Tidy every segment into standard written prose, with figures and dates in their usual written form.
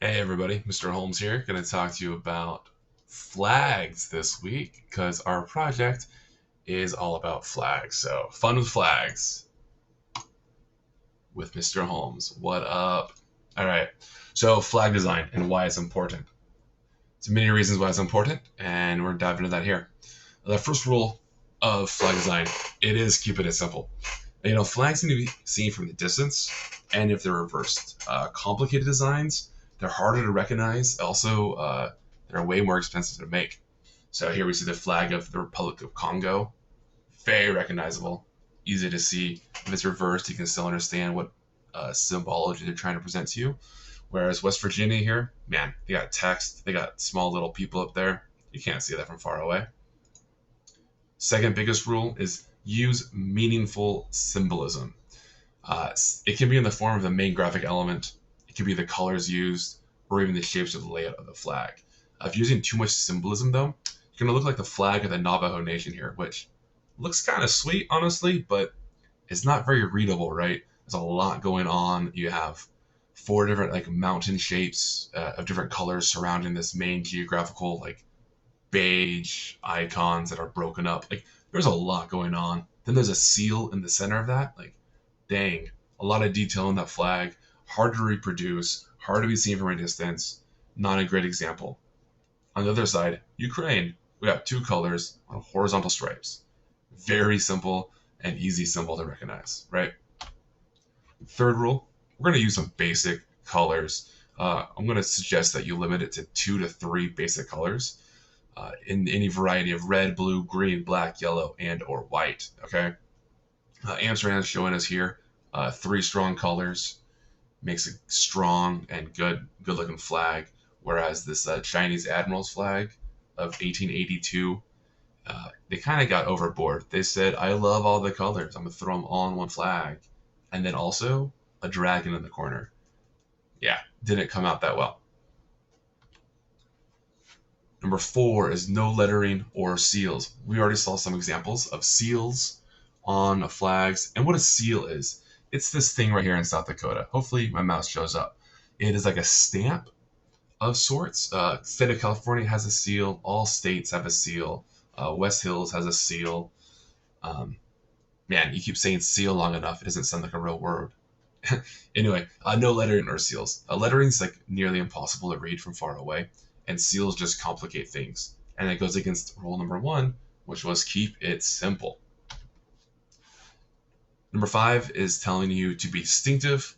Hey everybody, Mr. Holmes here. Going to talk to you about flags this week because our project is all about flags. So, fun with flags with Mr. Holmes. What up? All right. So, flag design and why it's important. There's many reasons why it's important, and we're diving into that here. The first rule of flag design, it is keeping it simple. Flags need to be seen from the distance, and if they're reversed. Complicated designs, they're harder to recognize. Also, they're way more expensive to make. So here we see the flag of the Republic of Congo. Very recognizable, easy to see. If it's reversed, you can still understand what symbology they're trying to present to you. Whereas West Virginia here, man, they got text, they got small little people up there. You can't see that from far away. Second biggest rule is use meaningful symbolism. It can be in the form of the main graphic element, it can be the colors used, or even the shapes of the layout of the flag. If you're using too much symbolism, though, you're going to look like the flag of the Navajo Nation here, which looks kind of sweet, honestly, but it's not very readable, right? There's a lot going on. You have four different like mountain shapes of different colors surrounding this main geographical like beige icons that are broken up. Like there's a lot going on. Then there's a seal in the center of that. Like, dang, a lot of detail in that flag. Hard to reproduce, hard to be seen from a distance. Not a great example. On the other side, Ukraine. We have two colors on horizontal stripes. Very simple and easy symbol to recognize, right? Third rule, we're going to use some basic colors. I'm going to suggest that you limit it to 2 to 3 basic colors in any variety of red, blue, green, black, yellow, and or white. Okay. Amsterdam is showing us here 3 strong colors makes a strong and good looking flag. Whereas this Chinese admiral's flag of 1882, they kind of got overboard. They said, "I love all the colors. I'm gonna throw them all on one flag," and then also a dragon in the corner. Yeah, didn't come out that well. Number 4 is no lettering or seals. We already saw some examples of seals on flags. And what a seal is, it's this thing right here in South Dakota. Hopefully my mouse shows up. It is like a stamp of sorts. State of California has a seal. All states have a seal. West Hills has a seal. Um, Man, you keep saying seal long enough, it doesn't sound like a real word. Anyway, no lettering or seals. Lettering is like nearly impossible to read from far away, and seals just complicate things. And it goes against rule number 1, which was keep it simple. Number 5 is telling you to be distinctive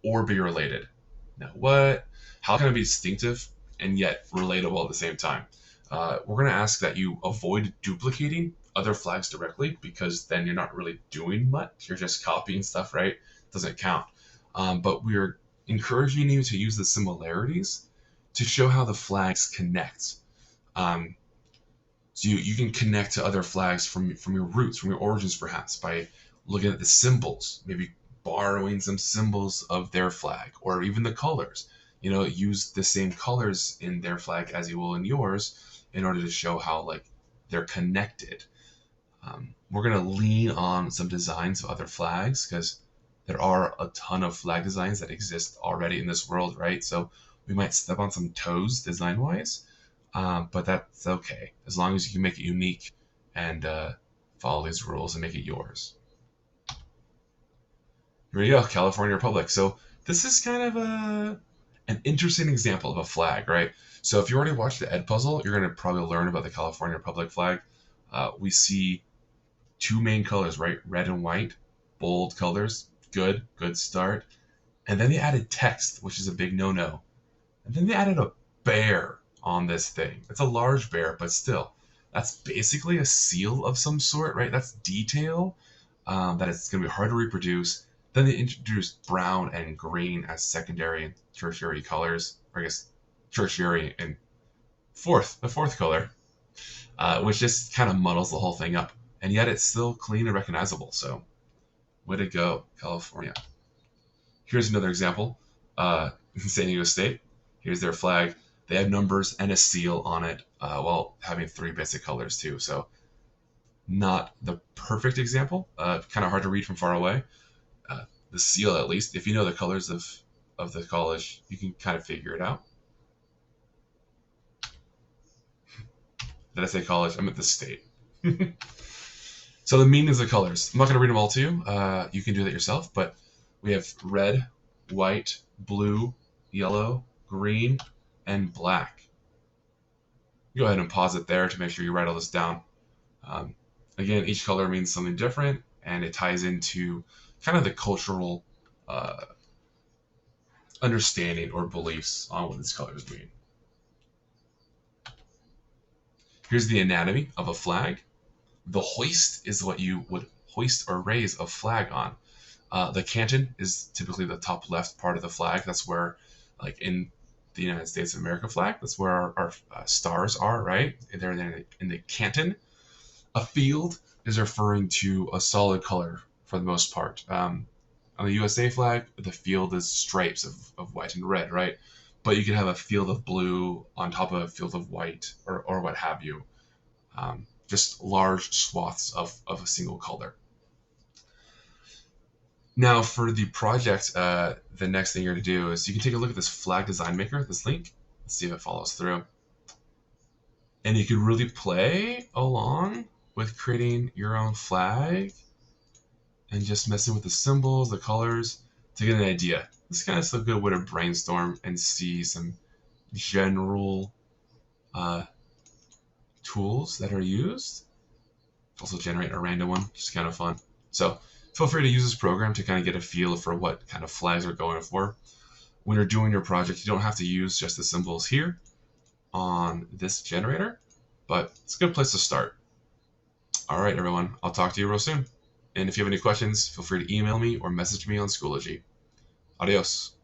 or be related. Now, what? How can I be distinctive and yet relatable at the same time? We're going to ask that you avoid duplicating other flags directly because then you're not really doing much. You're just copying stuff, right? Doesn't count. But we're encouraging you to use the similarities to show how the flags connect. Um, so you can connect to other flags from your roots, from your origins, perhaps by looking at the symbols, maybe borrowing some symbols of their flag, or even the colors. Use the same colors in their flag as you will in yours, in order to show how like they're connected. We're gonna lean on some designs of other flags because there are a ton of flag designs that exist already in this world, right? So we might step on some toes design wise, but that's okay as long as you can make it unique and follow these rules and make it yours. Here we go, California Republic. So this is kind of an interesting example of a flag, right? So if you already watched the Edpuzzle, you're going to probably learn about the California Republic flag. We see 2 main colors, right? Red and white, bold colors. Good start. And then they added text, which is a big no-no. And then they added a bear on this thing. It's a large bear, but still, that's basically a seal of some sort, right? That's detail that it's going to be hard to reproduce. Then they introduced brown and green as secondary and tertiary colors, or I guess tertiary and the fourth color, which just kind of muddles the whole thing up. And yet it's still clean and recognizable. So, way to go, California. Here's another example. San Diego State. Here's their flag. They have numbers and a seal on it, while having 3 basic colors too. So, not the perfect example. Kind of hard to read from far away. The seal, at least, if you know the colors of of the college, you can kind of figure it out. Did I say college? I meant the state. So the meanings of colors. I'm not going to read them all to you. You can do that yourself, but we have red, white, blue, yellow, green, and black. Go ahead and pause it there to make sure you write all this down. Again, each color means something different, and it ties into kind of the cultural understanding or beliefs on what these colors mean. Here's the anatomy of a flag. The hoist is what you would hoist or raise a flag on. The canton is typically the top left part of the flag. That's where, like in the United States of America flag, that's where our stars are, right? They're in the canton. A field is referring to a solid color for the most part. On the USA flag, the field is stripes of white and red, right? But you can have a field of blue on top of a field of white or what have you. Just large swaths of a single color. Now for the project, the next thing you're going to do is you can take a look at this flag design maker, this link. Let's see if it follows through. And you can really play along with creating your own flag and just messing with the symbols, the colors, to get an idea. This is kind of a good way to brainstorm and see some general tools that are used. Also generate a random one, just kind of fun. So feel free to use this program to kind of get a feel for what kind of flags we're going for. When you're doing your project, you don't have to use just the symbols here on this generator, but it's a good place to start. All right, everyone, I'll talk to you real soon. And if you have any questions, feel free to email me or message me on Schoology. Adios.